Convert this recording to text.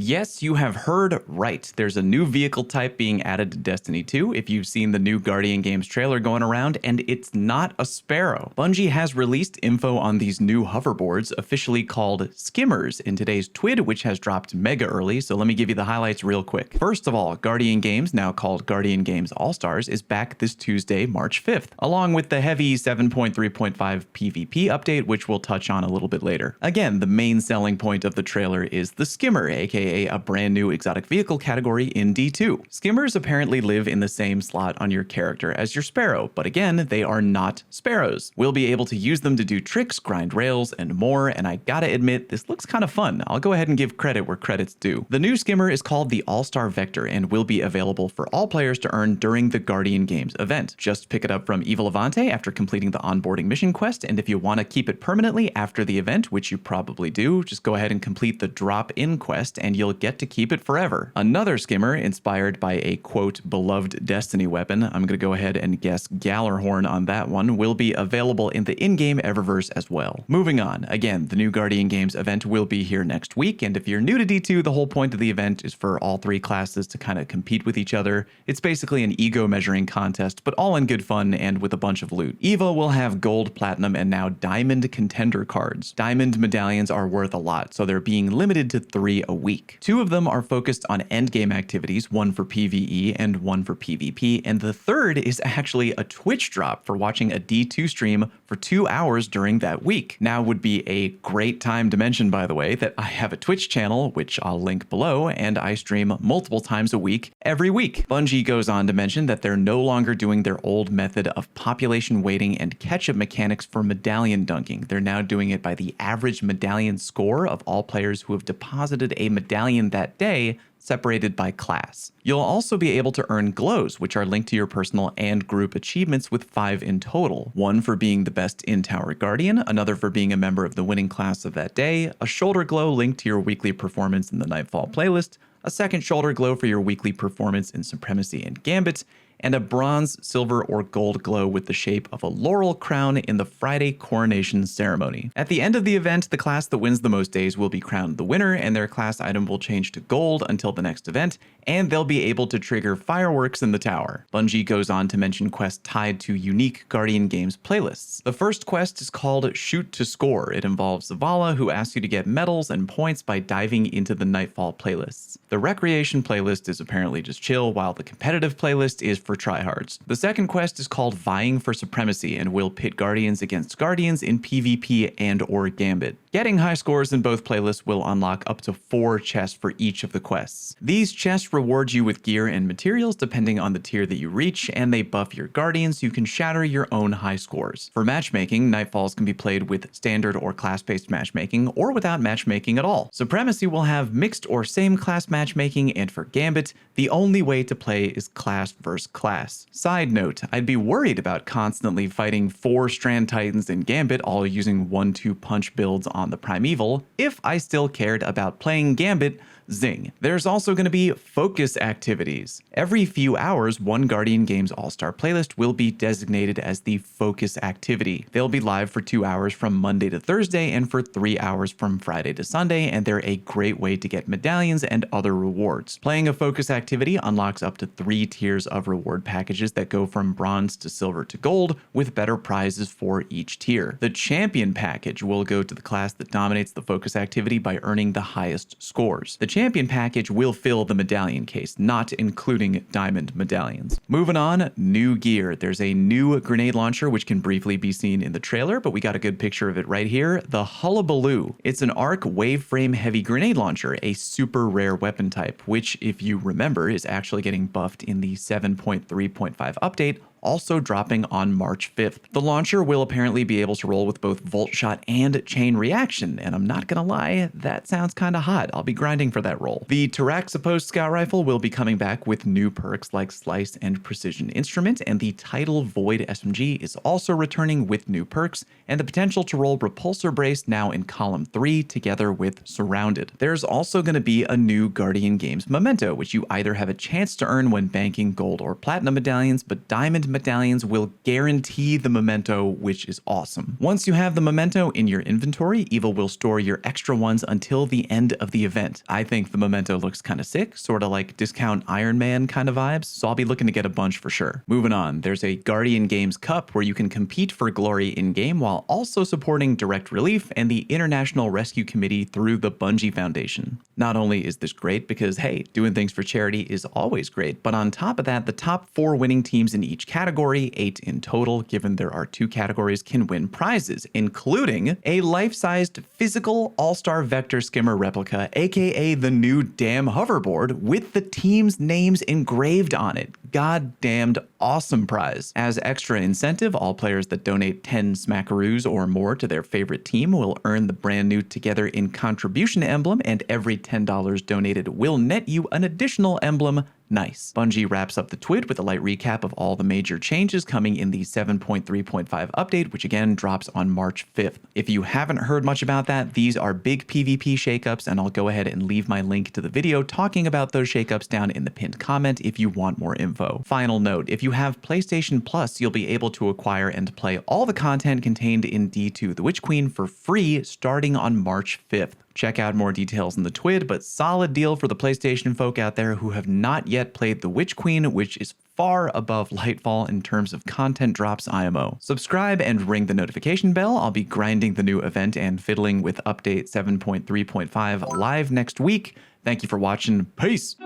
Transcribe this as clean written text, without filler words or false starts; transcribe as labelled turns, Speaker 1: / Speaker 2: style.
Speaker 1: Yes, you have heard right. There's a new vehicle type being added to Destiny 2 if you've seen the new Guardian Games trailer going around, and it's not a sparrow. Bungie has released info on these new hoverboards, officially called Skimmers, in today's TWID, which has dropped mega early, so let me give you the highlights real quick. First of all, Guardian Games, now called Guardian Games Allstars, is back this Tuesday, March 5th, along with the heavy 7.3.5 PvP update, which we'll touch on a little bit later. Again, the main selling point of the trailer is the Skimmer, aka a brand new exotic vehicle category in D2. Skimmers apparently live in the same slot on your character as your sparrow, but again, they are not sparrows. We'll be able to use them to do tricks, grind rails, and more, and I gotta admit, this looks kind of fun. I'll go ahead and give credit where credit's due. The new Skimmer is called the Allstar Vector and will be available for all players to earn during the Guardian Games event. Just pick it up from Evil Levante after completing the onboarding mission quest, and if you want to keep it permanently after the event, which you probably do, just go ahead and complete the drop-in quest and you'll get to keep it forever. Another Skimmer, inspired by a quote beloved Destiny weapon, I'm gonna go ahead and guess Gallarhorn on that one, will be available in the in-game Eververse as well. Moving on, again, the new Guardian Games event will be here next week, and if you're new to D2, the whole point of the event is for all three classes to kind of compete with each other. It's basically an ego measuring contest, but all in good fun and with a bunch of loot. EVO will have gold, platinum, and now diamond contender cards. Diamond medallions are worth a lot, so they're being limited to 3 a week. 2 of them are focused on endgame activities, one for PvE and one for PvP, and the third is actually a Twitch drop for watching a D2 stream for 2 hours during that week. Now would be a great time to mention, by the way, that I have a Twitch channel, which I'll link below, and I stream multiple times a week, every week. Bungie goes on to mention that they're no longer doing their old method of population weighting and catch-up mechanics for medallion dunking. They're now doing it by the average medallion score of all players who have deposited a medallion that day, separated by class. You'll also be able to earn glows, which are linked to your personal and group achievements, with 5 in total. One for being the best in-tower guardian, another for being a member of the winning class of that day, a shoulder glow linked to your weekly performance in the Nightfall playlist, a second shoulder glow for your weekly performance in Supremacy and Gambit, and a bronze, silver, or gold glow with the shape of a laurel crown in the Friday coronation ceremony. At the end of the event, the class that wins the most days will be crowned the winner, and their class item will change to gold until the next event, and they'll be able to trigger fireworks in the tower. Bungie goes on to mention quests tied to unique Guardian Games playlists. The first quest is called Shoot to Score. It involves Zavala, who asks you to get medals and points by diving into the Nightfall playlists. The recreation playlist is apparently just chill, while the competitive playlist is for tryhards. The second quest is called Vying for Supremacy and will pit Guardians against Guardians in PvP and or Gambit. Getting high scores in both playlists will unlock up to 4 chests for each of the quests. These chests reward you with gear and materials depending on the tier that you reach, and they buff your Guardians so you can shatter your own high scores. For matchmaking, Nightfalls can be played with standard or class-based matchmaking, or without matchmaking at all. Supremacy will have mixed or same class matchmaking, and for Gambit, the only way to play is class versus class. Side note, I'd be worried about constantly fighting 4 Strand Titans in Gambit, all using 1-2 punch builds on the Primeval, if I still cared about playing Gambit. Zing. There's also going to be focus activities. Every few hours, one Guardian Games All-Star playlist will be designated as the focus activity. They'll be live for 2 hours from Monday to Thursday and for 3 hours from Friday to Sunday, and they're a great way to get medallions and other rewards. Playing a focus activity unlocks up to 3 tiers of reward packages that go from bronze to silver to gold, with better prizes for each tier. The champion package will go to the class that dominates the focus activity by earning the highest scores. The champion package will fill the medallion case, not including diamond medallions. Moving on, new gear. There's a new grenade launcher which can briefly be seen in the trailer, but we got a good picture of it right here. The Hullabaloo. It's an arc waveframe heavy grenade launcher, a super rare weapon type, which, if you remember, is actually getting buffed in the 7.3.5 update, also dropping on March 5th. The launcher will apparently be able to roll with both Volt Shot and Chain Reaction, and I'm not gonna lie, that sounds kinda hot. I'll be grinding for that roll. The Taraxipos Scout Rifle will be coming back with new perks like Slice and Precision Instrument, and the Tidal Void SMG is also returning with new perks, and the potential to roll Repulsor Brace now in Column 3 together with Surrounded. There's also gonna be a new Guardian Games Memento, which you either have a chance to earn when banking gold or platinum medallions, but diamond medallions will guarantee the memento, which is awesome. Once you have the memento in your inventory, Evil will store your extra ones until the end of the event. I think the memento looks kind of sick, sort of like discount Iron Man kind of vibes, so I'll be looking to get a bunch for sure. Moving on, there's a Guardian Games Cup where you can compete for glory in-game while also supporting Direct Relief and the International Rescue Committee through the Bungie Foundation. Not only is this great because, hey, doing things for charity is always great, but on top of that, the top 4 winning teams in each category, 8 in total, given there are 2 categories, can win prizes, including a life-sized physical Allstar Vector Skimmer replica, aka the new damn hoverboard, with the team's names engraved on it. Goddamned awesome prize. As extra incentive, all players that donate 10 smackaroos or more to their favorite team will earn the brand new Together in Contribution emblem, and every $10 donated will net you an additional emblem. Nice. Bungie wraps up the TWID with a light recap of all the major changes coming in the 7.3.5 update, which again drops on March 5th. If you haven't heard much about that, these are big PvP shakeups, and I'll go ahead and leave my link to the video talking about those shakeups down in the pinned comment if you want more info. Final note, if you have PlayStation Plus, you'll be able to acquire and play all the content contained in D2 The Witch Queen for free starting on March 5th. Check out more details in the TWID, but solid deal for the PlayStation folk out there who have not yet played The Witch Queen, which is far above Lightfall in terms of content drops IMO. Subscribe and ring the notification bell. I'll be grinding the new event and fiddling with update 7.3.5 live next week. Thank you for watching. Peace!